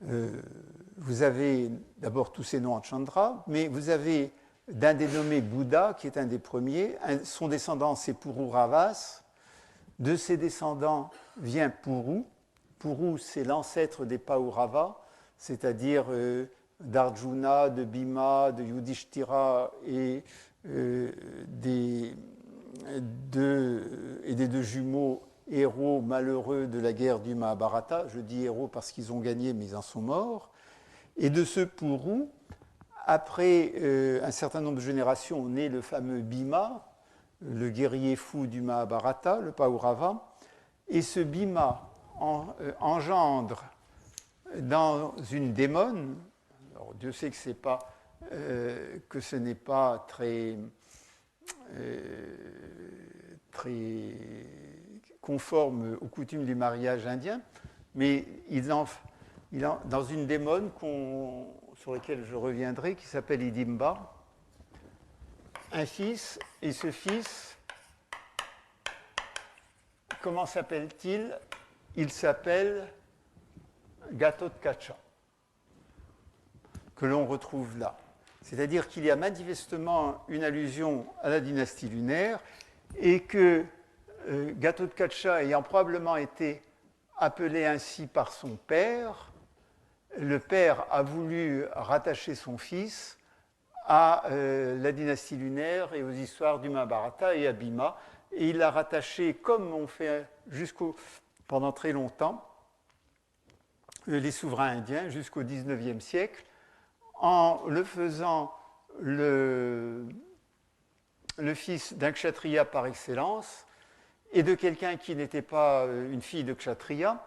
vous avez d'abord tous ces noms en Chandra, mais vous avez d'un dénommé Bouddha, qui est un des premiers. Son descendant, c'est Pururavas. De ses descendants vient Puru. Puru, c'est l'ancêtre des Paurava, c'est-à-dire d'Arjuna, de Bhima, de Yudhishthira et des deux jumeaux héros malheureux de la guerre du Mahabharata. Je dis héros parce qu'ils ont gagné, mais ils en sont morts. Et de ce Puru, après un certain nombre de générations, naît le fameux Bhima, le guerrier fou du Mahabharata, le Paurava. Et ce Bhima engendre dans une démone, alors Dieu sait que ce n'est pas très conforme aux coutumes du mariage indien, mais dans une démone sur laquelle je reviendrai, qui s'appelle Hidimba, un fils, et ce fils, comment s'appelle-t-il? Il s'appelle Gatotkacha, que l'on retrouve là. C'est-à-dire qu'il y a manifestement une allusion à la dynastie lunaire et que Gatotkacha ayant probablement été appelé ainsi par son père, le père a voulu rattacher son fils à la dynastie lunaire et aux histoires du Mahabharata et à Bhima. Et il l'a rattaché, comme on fait pendant très longtemps, les souverains indiens, jusqu'au XIXe siècle, en le faisant le fils d'un kshatriya par excellence et de quelqu'un qui n'était pas une fille de kshatriya,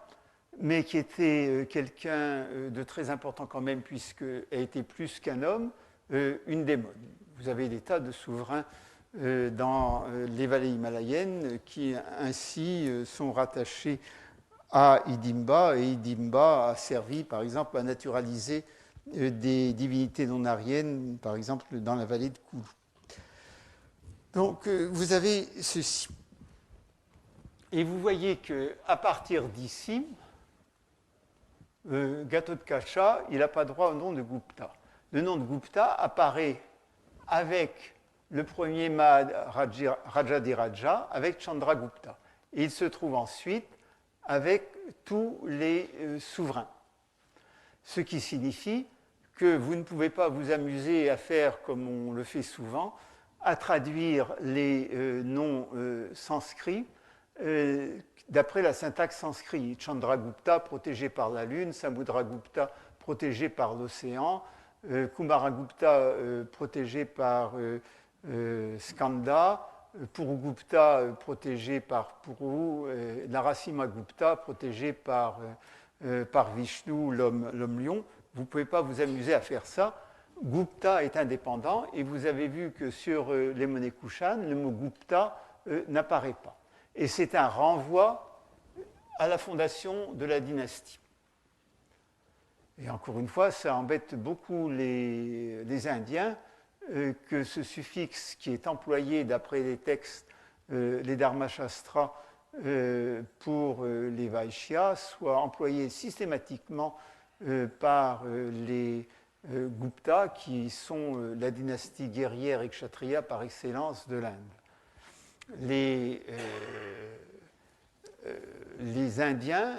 mais qui était quelqu'un de très important quand même, puisqu'elle était plus qu'un homme, une démone. Vous avez des tas de souverains dans les vallées himalayennes qui ainsi sont rattachés à Hidimba, et Hidimba a servi par exemple à naturaliser des divinités non ariennes, par exemple dans la vallée de Kulu. Donc vous avez ceci. Et vous voyez qu'à partir d'ici, Gatotkacha, il n'a pas droit au nom de Gupta. Le nom de Gupta apparaît avec le premier Maharaja, avec Chandragupta. Et il se trouve ensuite avec tous les souverains. Ce qui signifie que vous ne pouvez pas vous amuser à faire, comme on le fait souvent, à traduire les noms sanscrits d'après la syntaxe sanskrit. Chandragupta, protégé par la lune, Samudragupta, protégé par l'océan, Kumaragupta, protégé par Skanda, Purugupta, protégé par Puru, Narasimhagupta, protégé par Vishnu, l'homme-lion. Vous ne pouvez pas vous amuser à faire ça. Gupta est indépendant et vous avez vu que sur les monnaies Kushan, le mot Gupta n'apparaît pas. Et c'est un renvoi à la fondation de la dynastie. Et encore une fois, ça embête beaucoup les Indiens que ce suffixe qui est employé d'après les textes, les Dharmashastras, pour les Vaishyas, soit employé systématiquement par les Gupta, qui sont la dynastie guerrière et kshatriya par excellence de l'Inde. Les Indiens,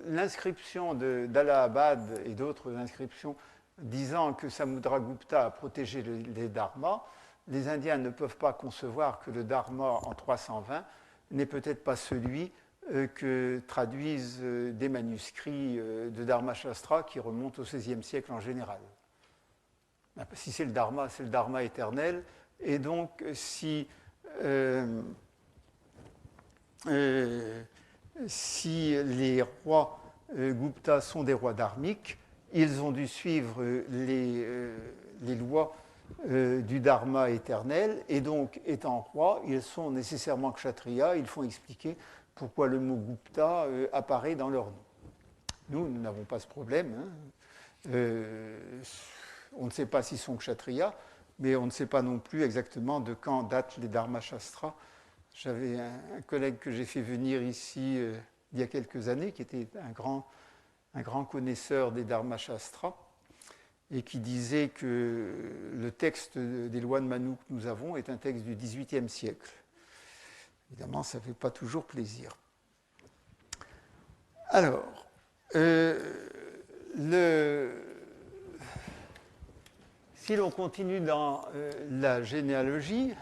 l'inscription d'Allahabad et d'autres inscriptions disant que Samudragupta a protégé les dharmas, les Indiens ne peuvent pas concevoir que le dharma en 320 n'est peut-être pas celui que traduisent des manuscrits de Dharmashastra qui remontent au XVIe siècle en général. Si c'est le dharma éternel, et donc si les rois Gupta sont des rois dharmiques, ils ont dû suivre les lois du dharma éternel, et donc, étant rois, ils sont nécessairement kshatriyas. Ils font expliquer pourquoi le mot Gupta apparaît dans leur nom. Nous n'avons pas ce problème. On ne sait pas s'ils sont kshatriyas, mais on ne sait pas non plus exactement de quand datent les dharmashastras. J'avais un collègue que j'ai fait venir ici il y a quelques années, qui était un grand connaisseur des dharmashastras, et qui disait que le texte des lois de Manu que nous avons est un texte du XVIIIe siècle. Évidemment, ça ne fait pas toujours plaisir. Alors, si l'on continue dans la généalogie,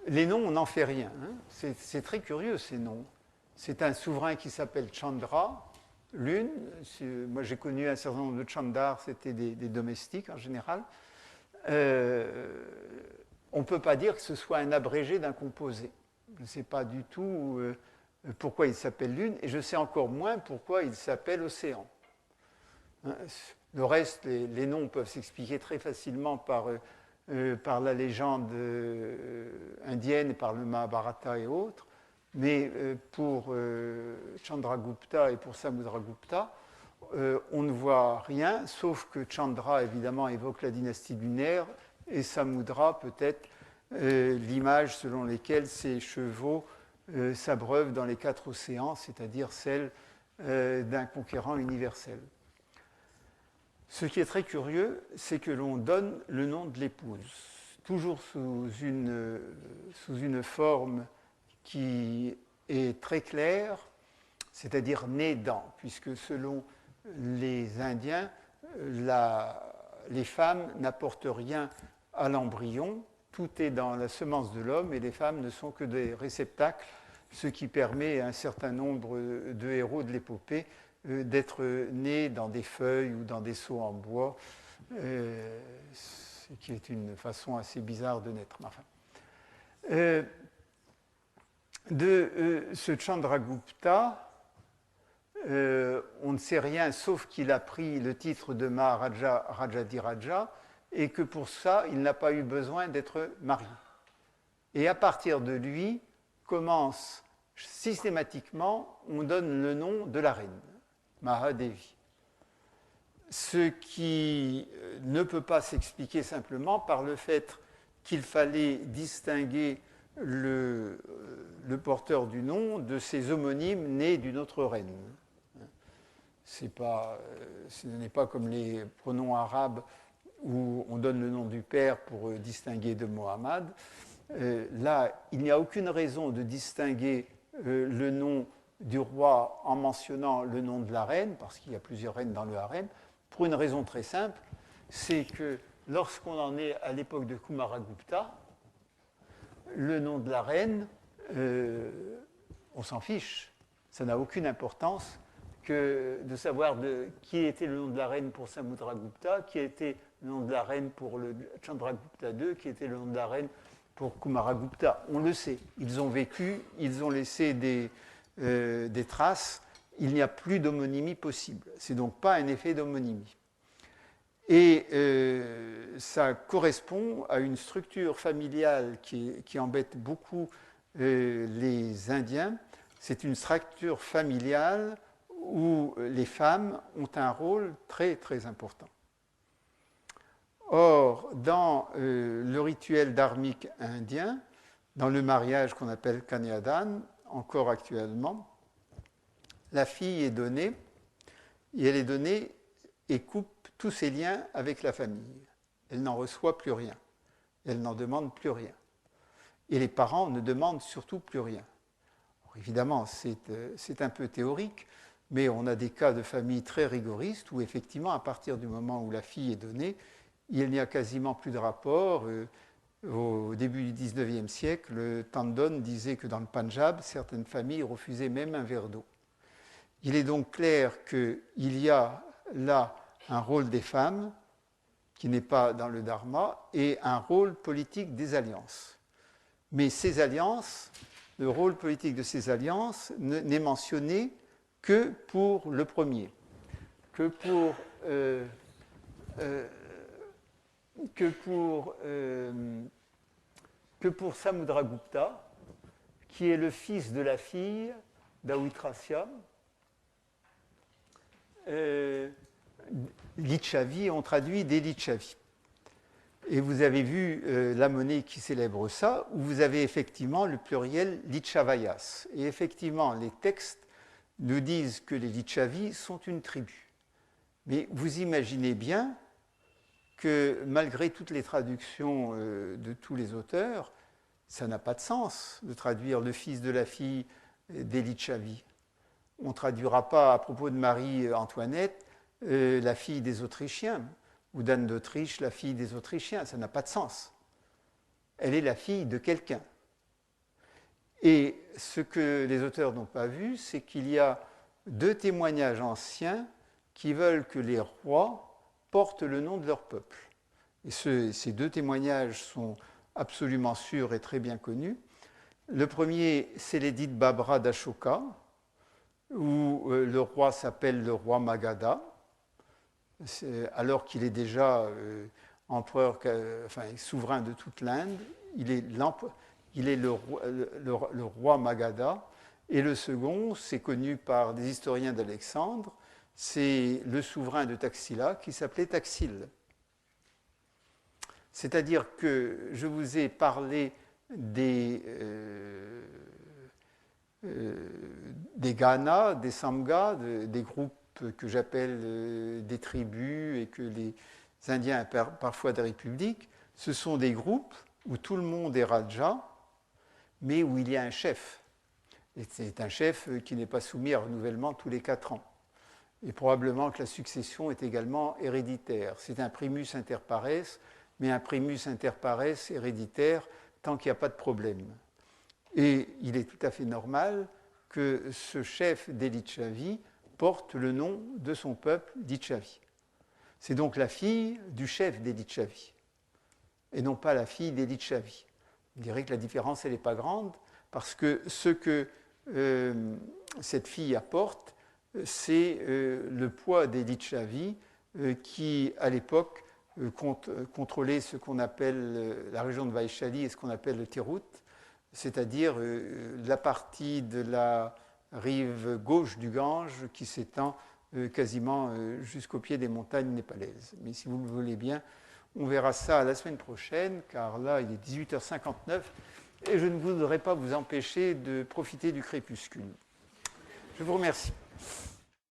les noms, on n'en fait rien. Hein. C'est très curieux, ces noms. C'est un souverain qui s'appelle Chandra, lune. Moi, j'ai connu un certain nombre de Chandars, c'était des domestiques en général. On ne peut pas dire que ce soit un abrégé d'un composé. Je ne sais pas du tout pourquoi il s'appelle lune, et je sais encore moins pourquoi il s'appelle océan. Le reste, les noms peuvent s'expliquer très facilement par la légende indienne, par le Mahabharata et autres. Mais pour Chandragupta et pour Samudragupta, on ne voit rien, sauf que Chandra, évidemment, évoque la dynastie lunaire, et Samudra, peut-être l'image selon laquelle ces chevaux s'abreuvent dans les 4 océans, c'est-à-dire celle d'un conquérant universel. Ce qui est très curieux, c'est que l'on donne le nom de l'épouse, toujours sous une forme qui est très claire, c'est-à-dire née dans, puisque selon les Indiens, les femmes n'apportent rien à l'embryon, tout est dans la semence de l'homme et les femmes ne sont que des réceptacles, ce qui permet à un certain nombre de héros de l'épopée d'être nés dans des feuilles ou dans des seaux en bois, ce qui est une façon assez bizarre de naître. Enfin, de ce Chandragupta, on ne sait rien sauf qu'il a pris le titre de Maharaja Rajadhiraja et que pour ça, il n'a pas eu besoin d'être marié. Et à partir de lui, commence systématiquement, on donne le nom de la reine, Mahadevi. Ce qui ne peut pas s'expliquer simplement par le fait qu'il fallait distinguer le porteur du nom de ses homonymes nés d'une autre reine. Ce n'est pas comme les pronoms arabes où on donne le nom du père pour distinguer de Mohammed. Là, il n'y a aucune raison de distinguer le nom du roi en mentionnant le nom de la reine, parce qu'il y a plusieurs reines dans le harem, pour une raison très simple, c'est que lorsqu'on en est à l'époque de Kumaragupta, le nom de la reine, on s'en fiche. Ça n'a aucune importance que de savoir qui était le nom de la reine pour Samudragupta, qui était le nom de la reine pour le Chandragupta II, qui était le nom de la reine pour Kumaragupta. On le sait. Ils ont vécu, ils ont laissé des traces. Il n'y a plus d'homonymie possible. Ce n'est donc pas un effet d'homonymie. Et ça correspond à une structure familiale qui embête beaucoup les Indiens. C'est une structure familiale où les femmes ont un rôle très très important. Or, dans le rituel dharmique indien, dans le mariage qu'on appelle Kanyadan, encore actuellement, la fille est donnée, et elle est donnée et coupe tous ses liens avec la famille. Elle n'en reçoit plus rien. Elle n'en demande plus rien. Et les parents ne demandent surtout plus rien. Alors, évidemment, c'est un peu théorique, mais on a des cas de famille très rigoristes où, effectivement, à partir du moment où la fille est donnée, il n'y a quasiment plus de rapport. Au début du XIXe siècle, Tandon disait que dans le Punjab, certaines familles refusaient même un verre d'eau. Il est donc clair qu'il y a là un rôle des femmes qui n'est pas dans le dharma et un rôle politique des alliances. Mais ces alliances, le rôle politique de ces alliances n'est mentionné que pour le premier, que pour que pour Samudragupta, qui est le fils de la fille d'Awitrasya, Lichavi, on traduit des Lichavi. Et vous avez vu la monnaie qui célèbre ça, où vous avez effectivement le pluriel Lichavayas. Et effectivement, les textes nous disent que les Lichavis sont une tribu. Mais vous imaginez bien que malgré toutes les traductions de tous les auteurs, ça n'a pas de sens de traduire le fils de la fille des Lichavis. On ne traduira pas à propos de Marie-Antoinette la fille des Autrichiens, ou d'Anne d'Autriche, la fille des Autrichiens. Ça n'a pas de sens. Elle est la fille de quelqu'un. Et ce que les auteurs n'ont pas vu, c'est qu'il y a 2 témoignages anciens qui veulent que les rois portent le nom de leur peuple. Et ces 2 témoignages sont absolument sûrs et très bien connus. Le premier, c'est l'édit de Babra d'Ashoka, où le roi s'appelle le roi Magadha, alors qu'il est déjà empereur, souverain de toute l'Inde. Il est le roi Magadha. Et le second, c'est connu par des historiens d'Alexandre, c'est le souverain de Taxila qui s'appelait Taxile. C'est-à-dire que je vous ai parlé des Ganas, des Samgas, des groupes que j'appelle des tribus et que les Indiens appellent parfois des républiques. Ce sont des groupes où tout le monde est Raja, mais où il y a un chef. Et c'est un chef qui n'est pas soumis à renouvellement tous les 4 ans. Et probablement que la succession est également héréditaire. C'est un primus inter pares, mais un primus inter pares héréditaire tant qu'il n'y a pas de problème. Et il est tout à fait normal que ce chef des Lichavi porte le nom de son peuple Lichavi. C'est donc la fille du chef des Lichavi, et non pas la fille des Lichavi. On dirait que la différence, elle n'est pas grande, parce que ce que cette fille apporte, c'est le poids des Lichavi qui, à l'époque, contrôlaient ce qu'on appelle la région de Vaishali et ce qu'on appelle le Tirut, c'est-à-dire la partie de la rive gauche du Gange qui s'étend quasiment jusqu'au pied des montagnes népalaises. Mais si vous le voulez bien, on verra ça la semaine prochaine, car là, il est 18h59 et je ne voudrais pas vous empêcher de profiter du crépuscule. Je vous remercie.